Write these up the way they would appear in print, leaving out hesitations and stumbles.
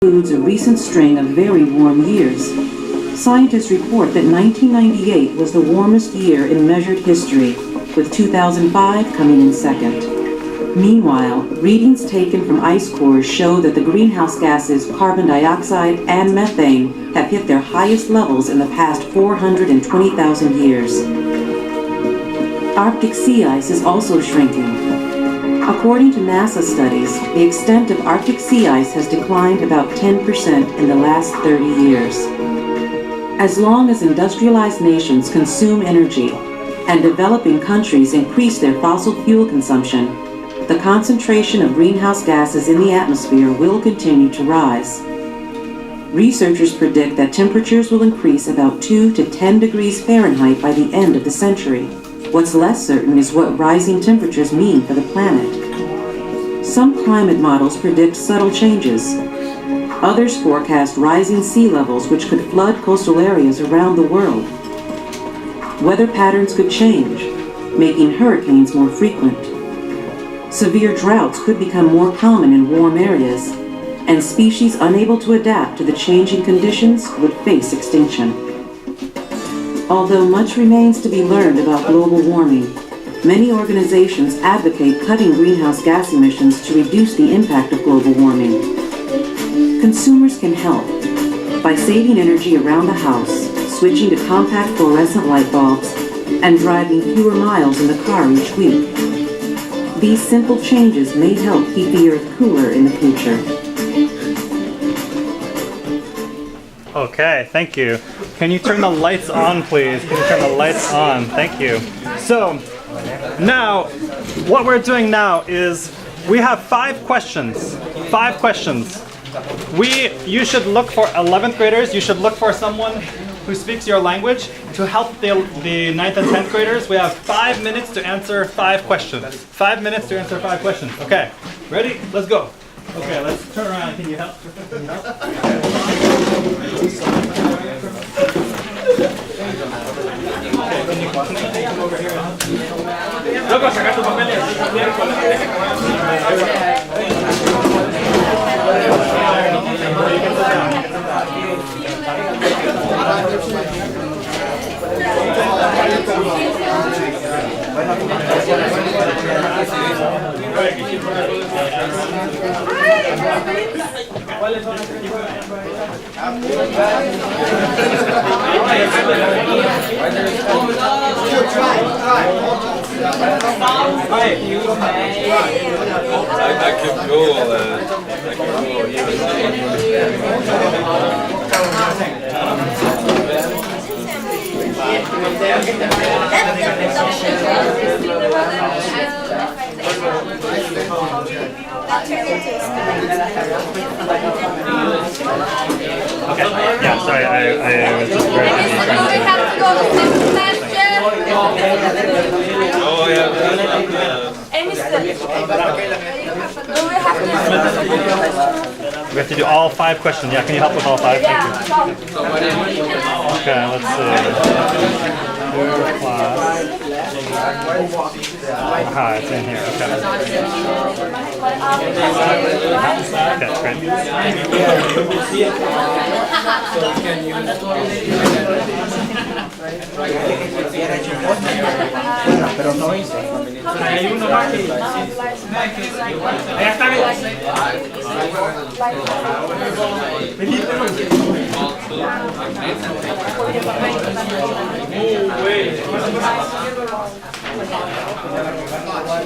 includes a recent string of very warm years. Scientists report that 1998 was the warmest year in measured history, with 2005 coming in second. Meanwhile, readings taken from ice cores show that the greenhouse gases carbon dioxide and methane have hit their highest levels in the past 420,000 years. Arctic sea ice is also shrinking. According to NASA studies, the extent of Arctic sea ice has declined about 10% in the last 30 years. As long as industrialized nations consume energy and developing countries increase their fossil fuel consumption, the concentration of greenhouse gases in the atmosphere will continue to rise. Researchers predict that temperatures will increase about 2 to 10 degrees Fahrenheit by the end of the century. What's less certain is what rising temperatures mean for the planet. Some climate models predict subtle changes. Others forecast rising sea levels which could flood coastal areas around the world. Weather patterns could change, making hurricanes more frequent. Severe droughts could become more common in warm areas, and species unable to adapt to the changing conditions would face extinction. Although much remains to be learned about global warming, many organizations advocate cutting greenhouse gas emissions to reduce the impact of global warming. Consumers can help by saving energy around the house, switching to compact fluorescent light bulbs, and driving fewer miles in the car each week. These simple changes may help keep the Earth cooler in the future. Okay, thank you. Can you turn the lights on, please? Can you turn the lights on? Thank you. So, now, what we're doing now is we have 5 questions. 5 questions. You should look for 11th graders. You should look for someone who speaks your language to help the 9th and 10th graders. We have 5 minutes to answer 5 questions. 5 minutes to answer 5 questions. Okay, ready? Let's go. Okay, let's turn around. Can you help? Can you help? Okay, can you come over here? Loco, sacar tus papeles. Okay, yeah, sorry, I was just very busy trying to... Oh, yeah. We have to do all 5 questions. Yeah, can you help with all 5? Thank you. Okay, let's see. Class. Aha, it's in here. Okay. Okay, great. Pero no hizo. Hay uno más que... Allá está bien.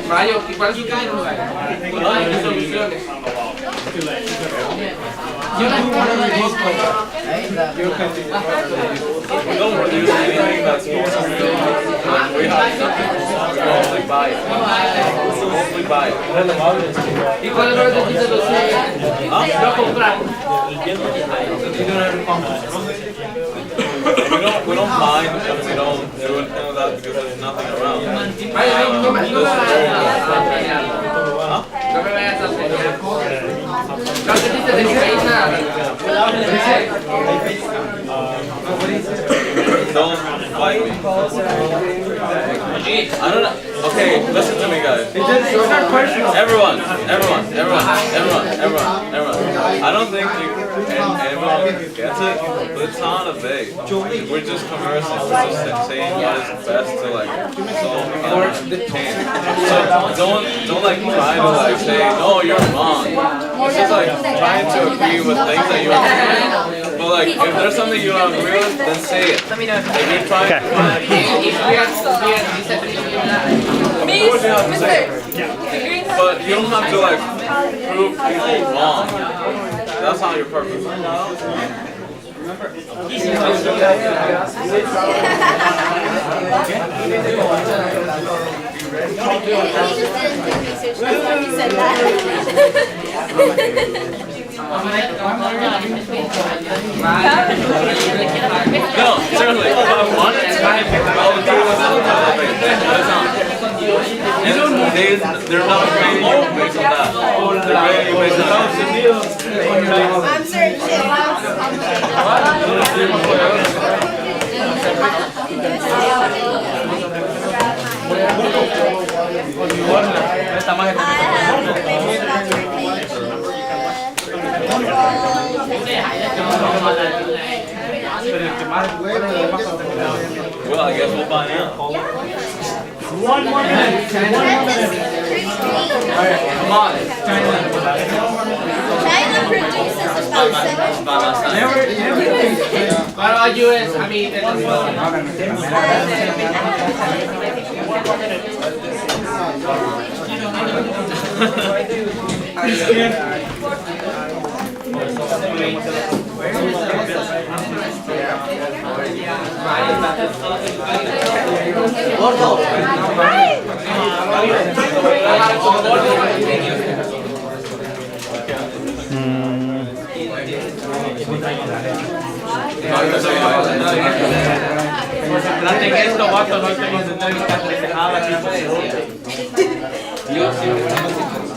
Mario, ¿y cuál es su camino? No hay soluciones. We don't produce anything that's more sustainable. We have something to mostly buy it. Mostly buy it. ¿Y cuál es la solución? No comprar. We don't mind and we don't do anything of that because there's nothing around. Mario, no me vayas a hacer. No te dices de que hay nada. Don't fight me. I don't know. Okay, listen to me, guys. Everyone. I don't think everyone gets it, but it's not a debate. We're just conversing. We're just saying what is best to like solve the pain. So don't like try to like say no, you're wrong. It's just like trying to agree with things that you agree with. But like if there's something you don't agree with, then say it. If you're trying to find but you don't have to like prove people wrong. That's not your purpose. No, seriously, if I wanted to, I would do it. They're not rating you based on that. They're rating you based on that. I'm certain Well, I guess we'll find out. 1 more minute. 1 more minute. Come on. China produces about 7. What about US? I mean,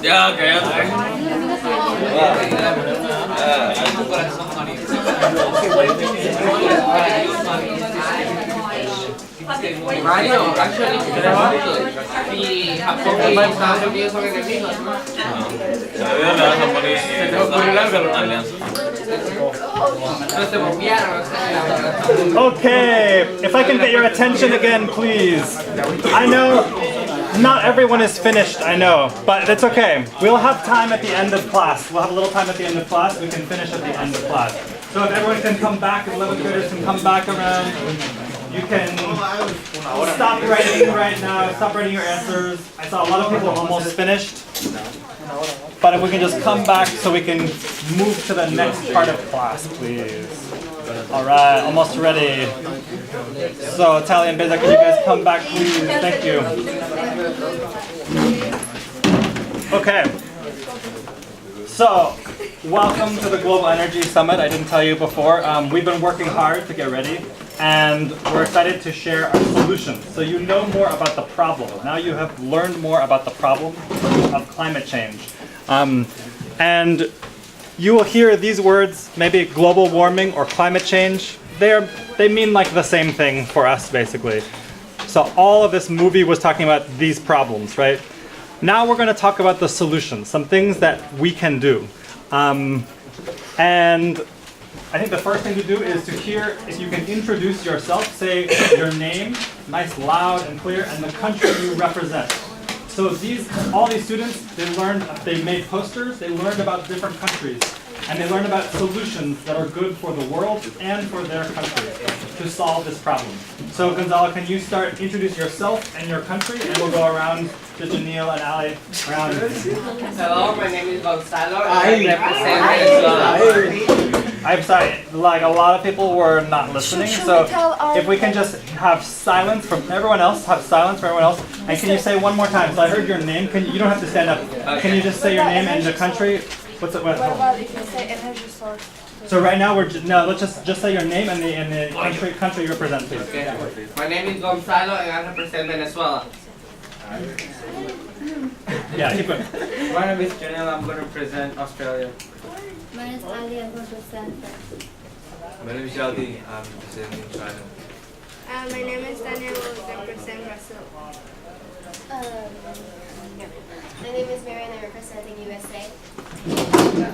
Ya, okay. Mario, actually, si Japón y Estados Unidos son enemigos, ¿no? No se bombearon. Okay, if I can get your attention again, please. I know not everyone is finished, I know, but it's okay. We'll have time at the end of class. We'll have a little time at the end of class. We can finish at the end of class. So if everyone can come back, 11th graders can come back around. You can stop writing right now, stop writing your answers. I saw a lot of people almost finished. But if we can just come back so we can move to the next part of class, please. Alright, almost ready. So, Tally and Beza, can you guys come back, please? Thank you. Okay. So, welcome to the Global Energy Summit. I didn't tell you before. We've been working hard to get ready, and we're excited to share our solutions. So you know more about the problem. Now you have learned more about the problem of climate change. And you will hear these words, maybe global warming or climate change. They mean like the same thing for us, basically. So all of this movie was talking about these problems, right? Now we're going to talk about the solutions, some things that we can do. And I think the first thing to do is to hear if you can introduce yourself, say your name, nice, loud and clear, and the country you represent. So all these students, they made posters, they learned about different countries, and they learned about solutions that are good for the world and for their country to solve this problem. So Gonzalo, can you introduce yourself and your country, and we'll go around to Janil and Ali around. Hello, my name is Gonzalo, and I represent Venezuela. I'm sorry, like a lot of people were not listening, so if we can just have silence from everyone else, and can you say one more time? So I heard your name, you don't have to stand up. Can you just say your name and the country? What's it? What about if you say energy source? So right now let's just say your name and the country you represent, please. Okay. My name is Gonzalo, and I represent Venezuela. Yeah, keep going. My name is Janelle, I'm going to represent Australia. My name is Ali, I'm going to represent France. My name is Jaldi, I'm representing China. My name is Daniel, I represent Brazil. My name is Mary and I'm representing USA.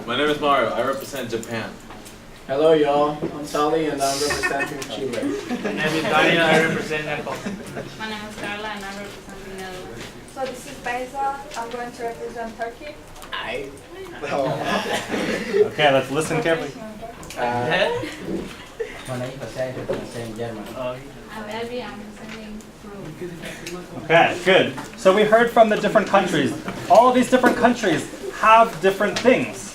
My name is Mario. I represent Japan. Hello, y'all. I'm Sally, and I'm representing Chile. My name is Daniel, I represent Nepal. My name is Carla and I represent the Netherlands. So this is Beza. I'm going to represent Turkey. Okay, let's listen carefully. My name is Jose, I represent Germany. I'm Elvie, I'm representing Peru. Okay, good. So we heard from the different countries. All of these different countries have different things,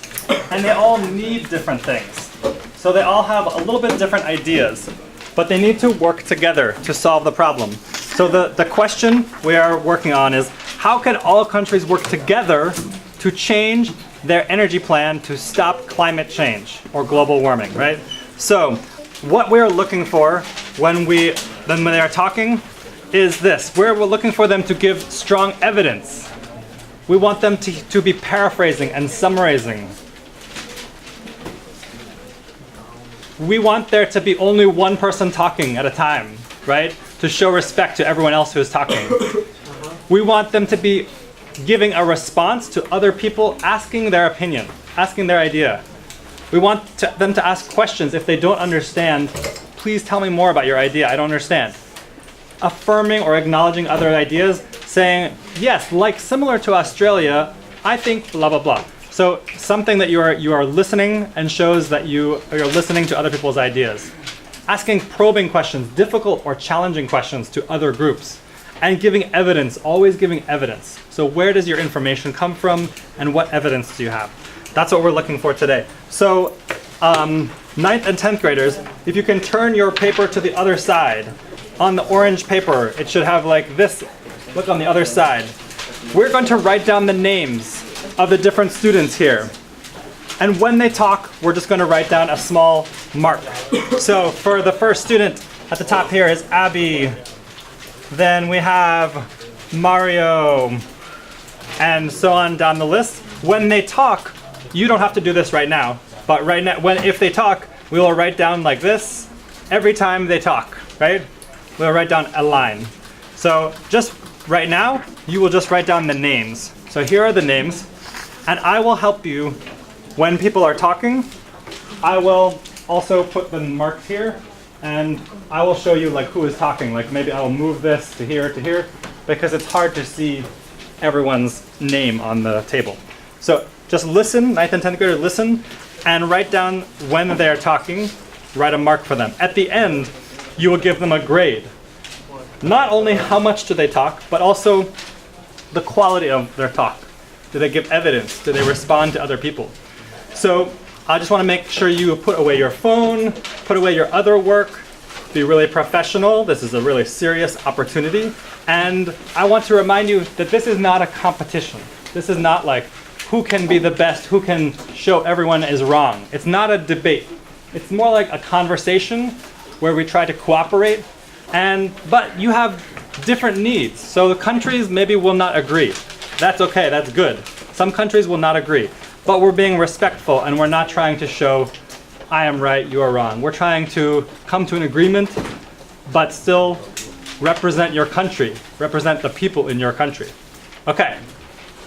and they all need different things. So they all have a little bit different ideas, but they need to work together to solve the problem. So the question we are working on is, how can all countries work together to change their energy plan to stop climate change or global warming, right? So what we're looking for when they are talking is this. We're looking for them to give strong evidence. We want them to be paraphrasing and summarizing. We want there to be only one person talking at a time, right? To show respect to everyone else who is talking. We want them to be giving a response to other people asking their opinion, asking their idea. We want them to ask questions if they don't understand. Please tell me more about your idea, I don't understand. Affirming or acknowledging other ideas, saying, yes, like similar to Australia, I think blah, blah, blah. So something that you are listening and shows that you're listening to other people's ideas. Asking probing questions, difficult or challenging questions to other groups. And giving evidence, always giving evidence. So where does your information come from and what evidence do you have? That's what we're looking for today. So 9th and 10th graders, if you can turn your paper to the other side, on the orange paper, it should have like this, look on the other side. We're going to write down the names of the different students here. And when they talk, we're just going to write down a small mark. So for the first student at the top here is Abby. Then we have Mario, and so on down the list. When they talk, you don't have to do this right now, but right now, if they talk, we will write down like this every time they talk, right? We'll write down a line. So just right now, you will just write down the names. So here are the names, and I will help you when people are talking. I will also put them marked here, and I will show you like who is talking. Like maybe I will move this to here, because it's hard to see everyone's name on the table. So just listen, 9th and 10th graders, listen, and write down when they're talking, write a mark for them. At the end, you will give them a grade. Not only how much do they talk, but also the quality of their talk. Do they give evidence? Do they respond to other people? So I just want to make sure you put away your phone, put away your other work, be really professional. This is a really serious opportunity. And I want to remind you that this is not a competition. This is not like who can be the best, who can show everyone is wrong. It's not a debate. It's more like a conversation where we try to cooperate. But you have different needs. So the countries maybe will not agree. That's okay, that's good. Some countries will not agree. But we're being respectful and we're not trying to show I am right, you are wrong. We're trying to come to an agreement, but still represent your country, represent the people in your country. Okay,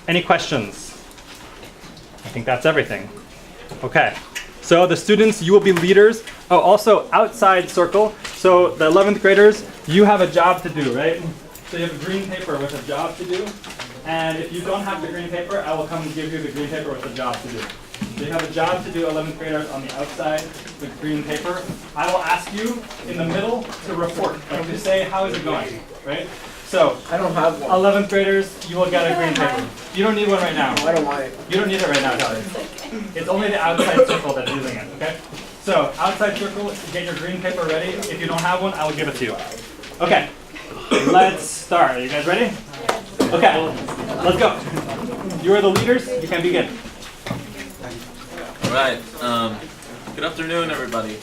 any questions? I think that's everything. Okay, so the students, you will be leaders. Oh, also outside circle. So the 11th graders, you have a job to do, right? So you have a green paper with a job to do. And if you don't have the green paper, I will come and give you the green paper with a job to do. So you have a job to do, 11th graders, on the outside with green paper. I will ask you in the middle to report, like to say how is it going, right? So I don't have one. 11th graders, you will get a green paper. You don't need one right now. I don't want it. You don't need it right now, Charlie. It's only the outside circle that's using it, okay? So outside circle, get your green paper ready. If you don't have one, I will give it to you. Okay, let's start. Are you guys ready? Okay, let's go. You are the leaders, you can begin. All right. Good afternoon, everybody.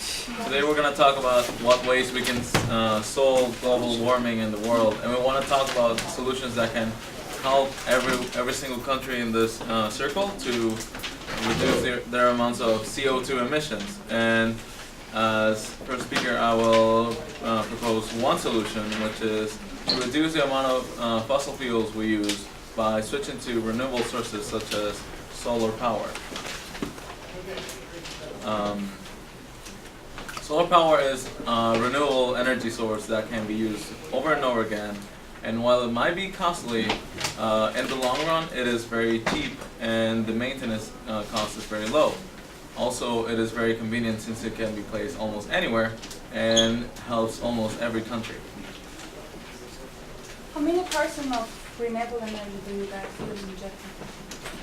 Today we're going to talk about what ways we can solve global warming in the world, and we want to talk about solutions that can help every single country in this circle to reduce their amounts of CO2 emissions. And as first speaker, I will propose one solution, which is to reduce the amount of fossil fuels we use by switching to renewable sources such as solar power. Solar power is a renewable energy source that can be used over and over again, and while it might be costly, in the long run it is very cheap and the maintenance cost is very low. Also, it is very convenient since it can be placed almost anywhere and helps almost every country. How many percent of renewable energy do you guys use in Japan?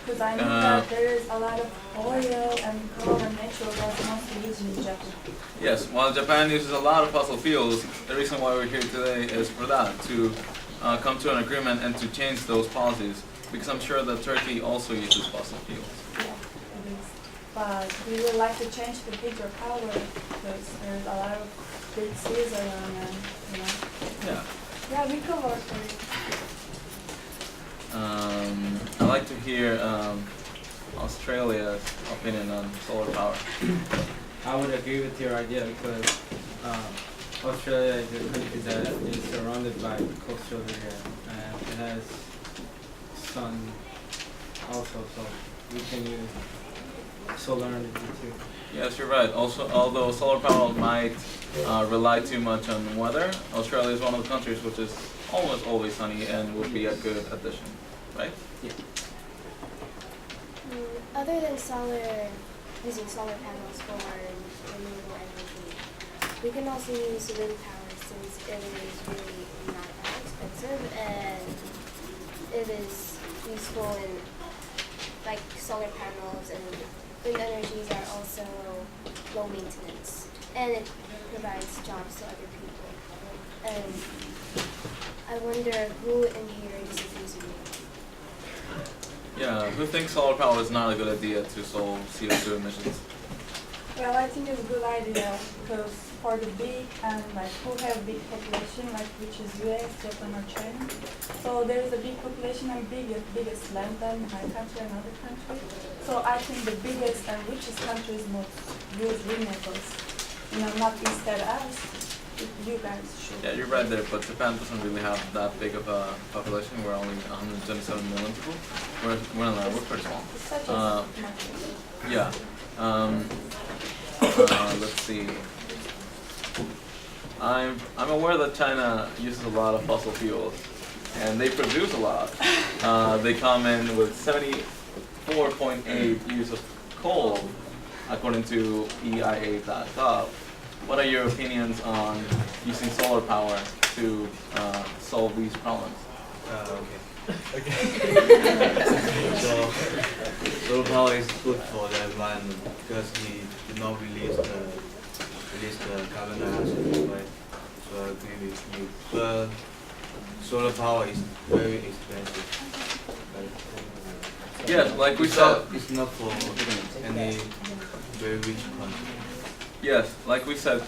Because I know that there is a lot of oil and coal and natural gas mostly used in Japan. Yes, while Japan uses a lot of fossil fuels, the reason why we're here today is for that, to come to an agreement and to change those policies, because I'm sure that Turkey also uses fossil fuels. Yeah, it is. But we would like to change the hydropower because there's a lot of big seas around and, you know. Yeah. Yeah, we could work for it. I'd like to hear Australia's opinion on solar power. I would agree with your idea because Australia is a country that is surrounded by coastal area and it has sun also, so we can use solar energy too. Yes, you're right. Also, although solar power might rely too much on weather, Australia is one of the countries which is almost always sunny and would be a good addition, right? Yeah. Other than using solar panels for renewable energy, we can also use wind power since it is really not that expensive and it is useful in like solar panels, and wind energies are also low maintenance and it provides jobs to other people. And I wonder who in here disagrees with me. Yeah, who thinks solar power is not a good idea to solve CO2 emissions? Well, I think it's a good idea because for the big and like who have big population, like which is US, Japan, or China. So there is a big population and biggest land than my country and other country. So I think the biggest and richest countries must use renewables. You know, not instead us. You guys should. Yeah, you're right there, but Japan doesn't really have that big of a population. We're only 127 million people. We're pretty small. It's such a market. Yeah. Let's see. I'm aware that China uses a lot of fossil fuels, and they produce a lot. They come in with 74.8 use of coal, according to EIA.gov. What are your opinions on using solar power to solve these problems? So solar power is good for the environment because he did not release the carbon dioxide, right? So I agree with you. But solar power is very expensive. Yes, like we said. It's not for any very rich country. Yes, like we said,